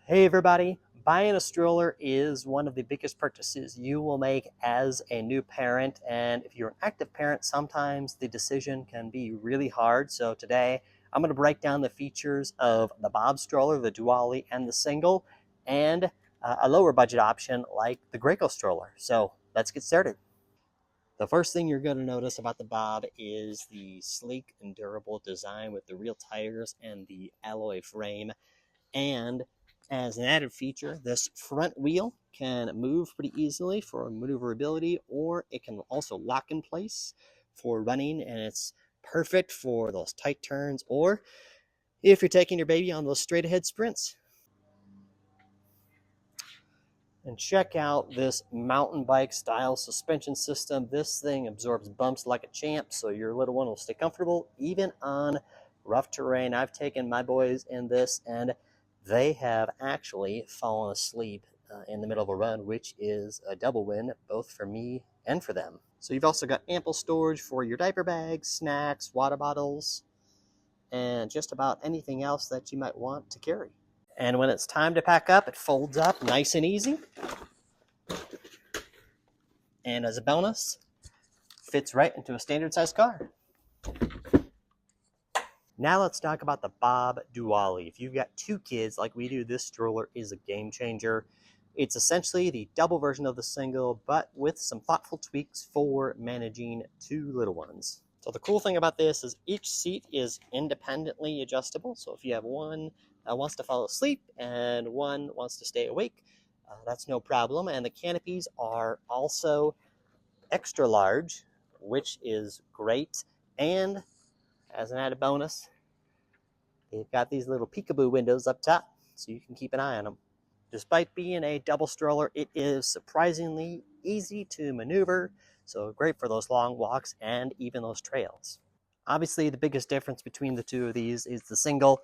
Hey everybody, buying a stroller is one of the biggest purchases you will make as a new parent, and if you're an active parent, sometimes the decision can be really hard. So today I'm going to break down the features of the Bob stroller, the Dually, and the single, and a lower budget option like the Graco stroller. So let's get started. The first thing you're going to notice about the Bob is the sleek and durable design with the real tires and the alloy frame. And as an added feature, this front wheel can move pretty easily for maneuverability, or it can also lock in place for running, and it's perfect for those tight turns or if you're taking your baby on those straight ahead sprints. And check out this mountain bike style suspension system. This thing absorbs bumps like a champ, so your little one will stay comfortable even on rough terrain. I've taken my boys in this, and they have actually fallen asleep in the middle of a run, which is a double win, both for me and for them. So you've also got ample storage for your diaper bags, snacks, water bottles, and just about anything else that you might want to carry. And when it's time to pack up, it folds up nice and easy. And as a bonus, fits right into a standard size car. Now let's talk about the Bob Dually. If you've got two kids like we do, this stroller is a game changer. It's essentially the double version of the single, but with some thoughtful tweaks for managing two little ones. So the cool thing about this is each seat is independently adjustable. So if you have one that wants to fall asleep and one wants to stay awake, that's no problem. And the canopies are also extra large, which is great. And as an added bonus, they've got these little peekaboo windows up top, so you can keep an eye on them. Despite being a double stroller, it is surprisingly easy to maneuver, so great for those long walks and even those trails. Obviously, the biggest difference between the two of these is the single,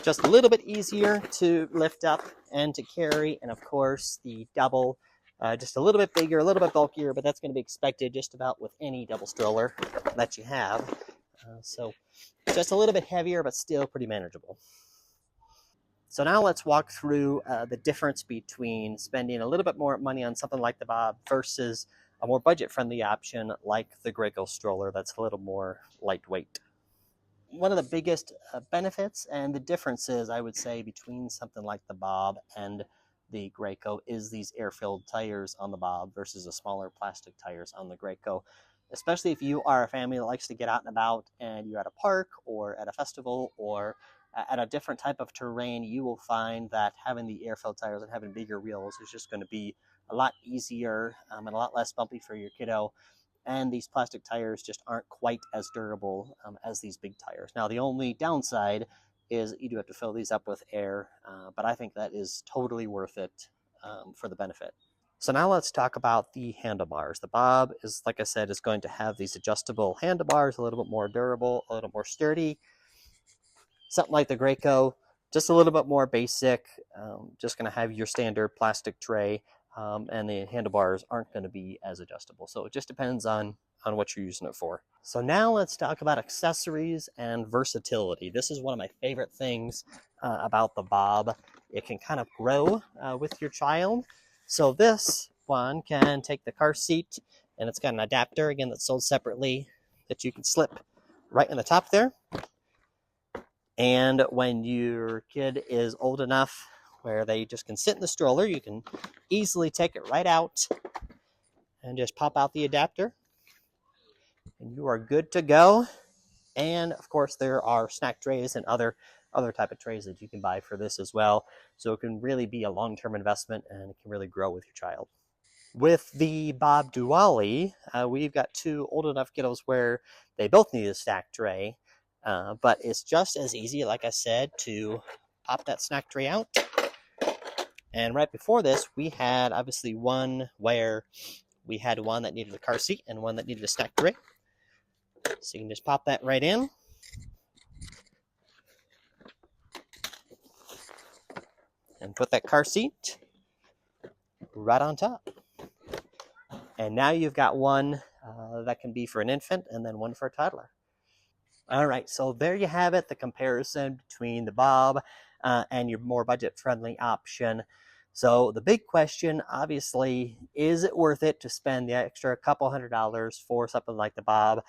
just a little bit easier to lift up and to carry, and of course the double, just a little bit bigger, a little bit bulkier, but that's going to be expected just about with any double stroller that you have. So just a little bit heavier, but still pretty manageable. So now let's walk through the difference between spending a little bit more money on something like the Bob versus a more budget-friendly option like the Graco stroller that's a little more lightweight. One of the biggest benefits and the differences, I would say, between something like the Bob and the Graco is these air-filled tires on the Bob versus the smaller plastic tires on the Graco. Especially if you are a family that likes to get out and about and you're at a park or at a festival or at a different type of terrain, you will find that having the air-filled tires and having bigger wheels is just going to be a lot easier and a lot less bumpy for your kiddo. And these plastic tires just aren't quite as durable as these big tires. Now, the only downside is that you do have to fill these up with air, but I think that is totally worth it for the benefit. So now let's talk about the handlebars. The Bob is, like I said, is going to have these adjustable handlebars, a little bit more durable, a little more sturdy. Something like the Graco, just a little bit more basic, just going to have your standard plastic tray, and the handlebars aren't going to be as adjustable. So it just depends on what you're using it for. So now let's talk about accessories and versatility. This is one of my favorite things about the Bob. It can kind of grow with your child. So this one can take the car seat, and it's got an adapter, again, that's sold separately, that you can slip right in the top there. And when your kid is old enough where they just can sit in the stroller, you can easily take it right out and just pop out the adapter, and you are good to go. And of course, there are snack trays and other type of trays that you can buy for this as well. So it can really be a long-term investment, and it can really grow with your child. With the Bob Dually, we've got two old enough kiddos where they both need a snack tray, but it's just as easy, like I said, to pop that snack tray out. And right before this, we had obviously one where we had one that needed a car seat and one that needed a snack tray. So you can just pop that right in. And put that car seat right on top. And now you've got one that can be for an infant and then one for a toddler. All right, so there you have it, the comparison between the Bob and your more budget-friendly option. So the big question, obviously, is it worth it to spend the extra couple $100 for something like the Bob?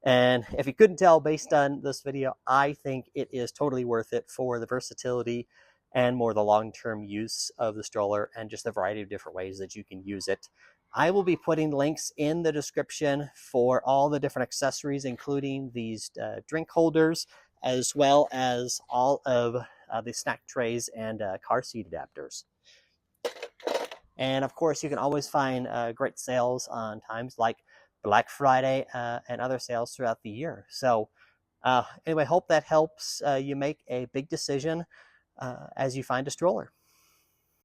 And if you couldn't tell based on this video, I think it is totally worth it for the versatility and more the long-term use of the stroller and just the variety of different ways that you can use it. I will be putting links in the description for all the different accessories, including these drink holders, as well as all of the snack trays and car seat adapters. And of course, you can always find great sales on times like Black Friday and other sales throughout the year. So anyway, hope that helps you make a big decision as you find a stroller.